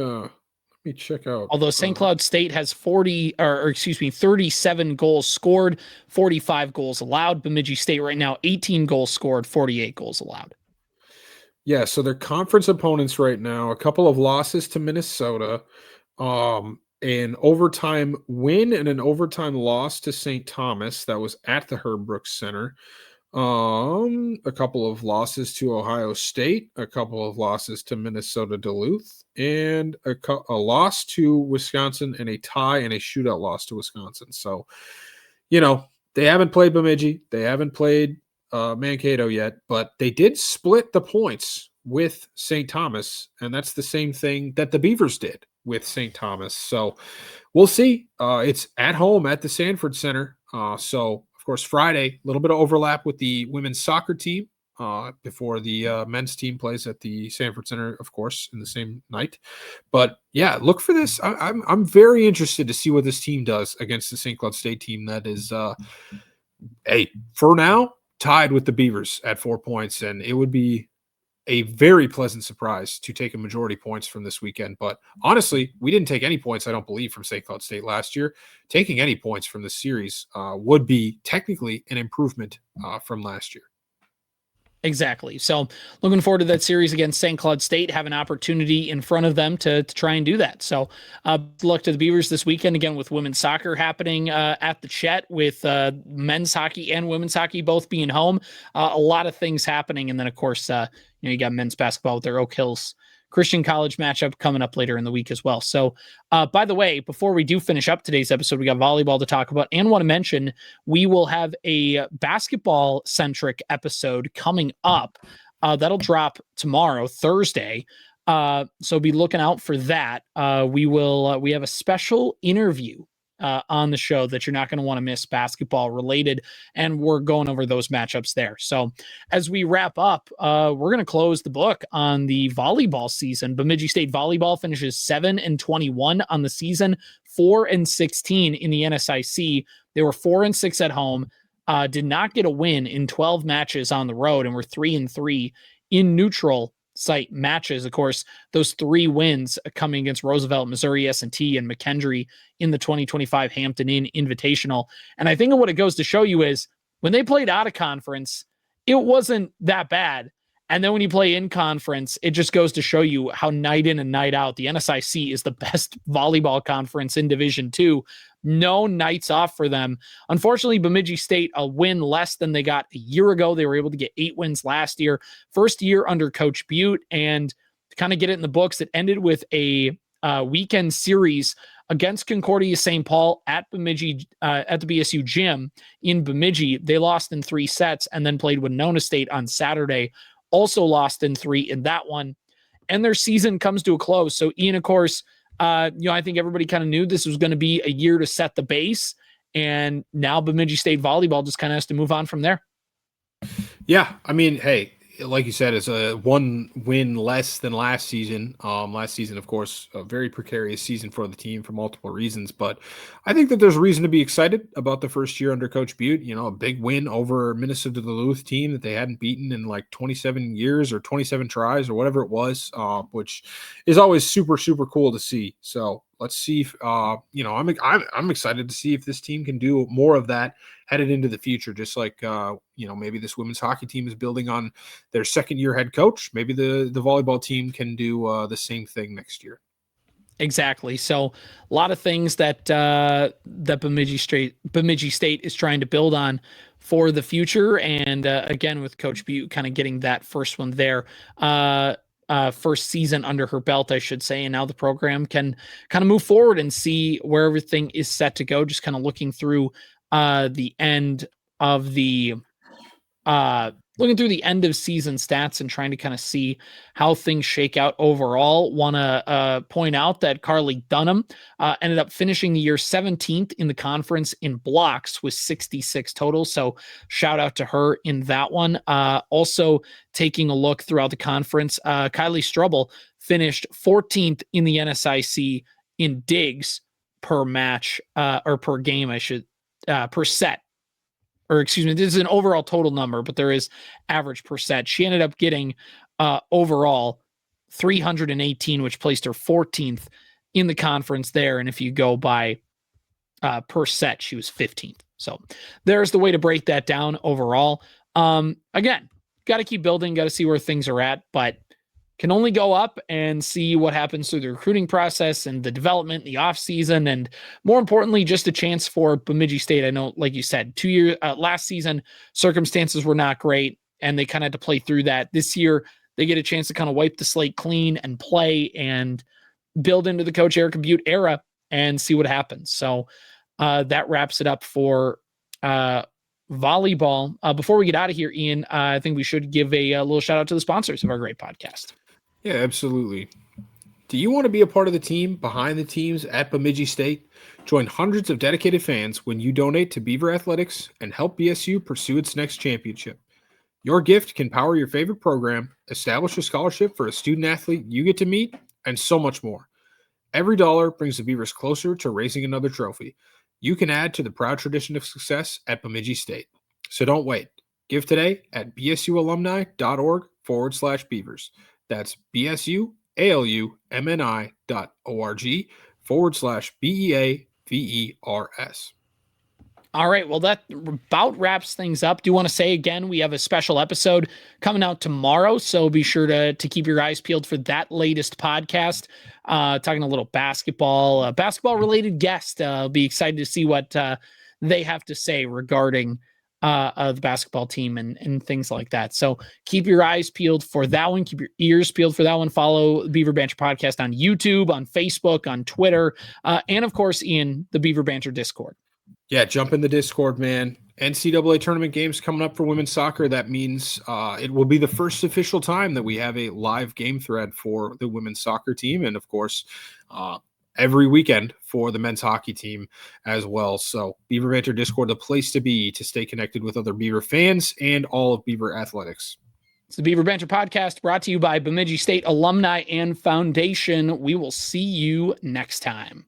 S3: check out.
S1: Although St. Cloud State has 37 goals scored, 45 goals allowed. Bemidji State right now, 18 goals scored, 48 goals allowed.
S3: Yeah, so their conference opponents right now, a couple of losses to Minnesota, an overtime win and an overtime loss to St. Thomas that was at the Herb Brooks Center. A couple of losses to Ohio State, a couple of losses to Minnesota Duluth, and a loss to Wisconsin, and a tie and a shootout loss to Wisconsin. So, they haven't played Bemidji, they haven't played Mankato yet, but they did split the points with St. Thomas, and that's the same thing that the Beavers did with St. Thomas. So we'll see. It's at home at the Sanford Center. So of course, Friday, a little bit of overlap with the women's soccer team before the men's team plays at the Sanford Center, of course, in the same night. But yeah, look for this. I'm very interested to see what this team does against the St. Cloud State team that is, for now, tied with the Beavers at 4 points, and it would be a very pleasant surprise to take a majority points from this weekend. But honestly, we didn't take any points, I don't believe, from St. Cloud State last year. Taking any points from this series would be technically an improvement from last year.
S1: Exactly. So looking forward to that series against St. Cloud State, have an opportunity in front of them to try and do that. So good luck to the Beavers this weekend, again, with women's soccer happening at the Chet, with men's hockey and women's hockey both being home. A lot of things happening. And then, of course, you got men's basketball with their Oak Hills Christian College matchup coming up later in the week as well. So, by the way, before we do finish up today's episode, we got volleyball to talk about, and want to mention we will have a basketball-centric episode coming up. That'll drop tomorrow, Thursday. So be looking out for that. We have a special interview on the show that you're not going to want to miss, basketball related, and we're going over those matchups there. So as we wrap up, we're going to close the book on the volleyball season. Bemidji State volleyball finishes 7-21 on the season, 4-16 in the NSIC. They were 4-6 at home, did not get a win in 12 matches on the road, and were 3-3 in neutral site matches. Of course, those 3 wins coming against Roosevelt, Missouri S&T, and McKendree in the 2025 Hampton Inn Invitational. And I think what it goes to show you is when they played out of conference, it wasn't that bad. And then when you play in conference, it just goes to show you how night in and night out, the NSIC is the best volleyball conference in Division II. No nights off for them. Unfortunately, Bemidji State, a win less than they got a year ago. They were able to get 8 wins last year. First year under Coach Bute, and to kind of get it in the books, it ended with a weekend series against Concordia St. Paul at Bemidji, at the BSU gym in Bemidji. They lost in 3 sets and then played Winona State on Saturday. Also lost in 3 in that one. And their season comes to a close. So Ian, of course, I think everybody kind of knew this was going to be a year to set the base. And now Bemidji State volleyball just kind of has to move on from there.
S3: Yeah. I mean, hey, like you said, it's a 1 win less than last season. Last season, of course, a very precarious season for the team for multiple reasons. But I think that there's reason to be excited about the first year under Coach Bute. A big win over Minnesota Duluth team that they hadn't beaten in like 27 years or 27 tries or whatever it was, which is always super, super cool to see. So let's see if, I'm excited to see if this team can do more of that headed into the future. Just like, maybe this women's hockey team is building on their second year head coach. Maybe the volleyball team can do the same thing next year.
S1: Exactly. So a lot of things that Bemidji State is trying to build on for the future. And again, with Coach Bute kind of getting that first one there, first season under her belt, I should say. And now the program can kind of move forward and see where everything is set to go. Just kind of looking through the end of the end of season stats and trying to kind of see how things shake out overall. Want to point out that Carly Dunham ended up finishing the year 17th in the conference in blocks with 66 total. So shout out to her in that one. Also taking a look throughout the conference, Kylie Strubble finished 14th in the NSIC in digs per match or per game, per set. Or excuse me, this is an overall total number, but there is average per set. She ended up getting overall 318, which placed her 14th in the conference there. And if you go by per set, she was 15th. So there's the way to break that down overall. Again, got to keep building, got to see where things are at, but can only go up and see what happens through the recruiting process and the development, the off season, and more importantly, just a chance for Bemidji State. I know, like you said, last season, circumstances were not great and they kind of had to play through that. This year, they get a chance to kind of wipe the slate clean and play and build into the Coach Erika Bute era and see what happens. So that wraps it up for volleyball. Before we get out of here, Ian, I think we should give a little shout out to the sponsors of our great podcast.
S3: Yeah, absolutely. Do you want to be a part of the team behind the teams at Bemidji State? Join hundreds of dedicated fans when you donate to Beaver Athletics and help BSU pursue its next championship. Your gift can power your favorite program, establish a scholarship for a student athlete you get to meet, and so much more. Every dollar brings the Beavers closer to raising another trophy. You can add to the proud tradition of success at Bemidji State. So don't wait. Give today at bsualumni.org/Beavers. That's bsualumni.org/BEAVERS.
S1: All right. Well, that about wraps things up. Do you want to say again, we have a special episode coming out tomorrow. So be sure to keep your eyes peeled for that latest podcast. Talking a little basketball related guest. I'll be excited to see what they have to say regarding the basketball team and things like that. So keep your eyes peeled for that one. Keep your ears peeled for that one. Follow the Beaver Banter podcast on YouTube, on Facebook, on Twitter, and of course, in the Beaver Banter Discord.
S3: Yeah, jump in the Discord, man. NCAA tournament games coming up for women's soccer. That means it will be the first official time that we have a live game thread for the women's soccer team. And of course, every weekend for the men's hockey team as well. So Beaver Banter Discord, the place to be to stay connected with other Beaver fans and all of Beaver athletics.
S1: It's the Beaver Banter podcast brought to you by Bemidji State Alumni and Foundation. We will see you next time.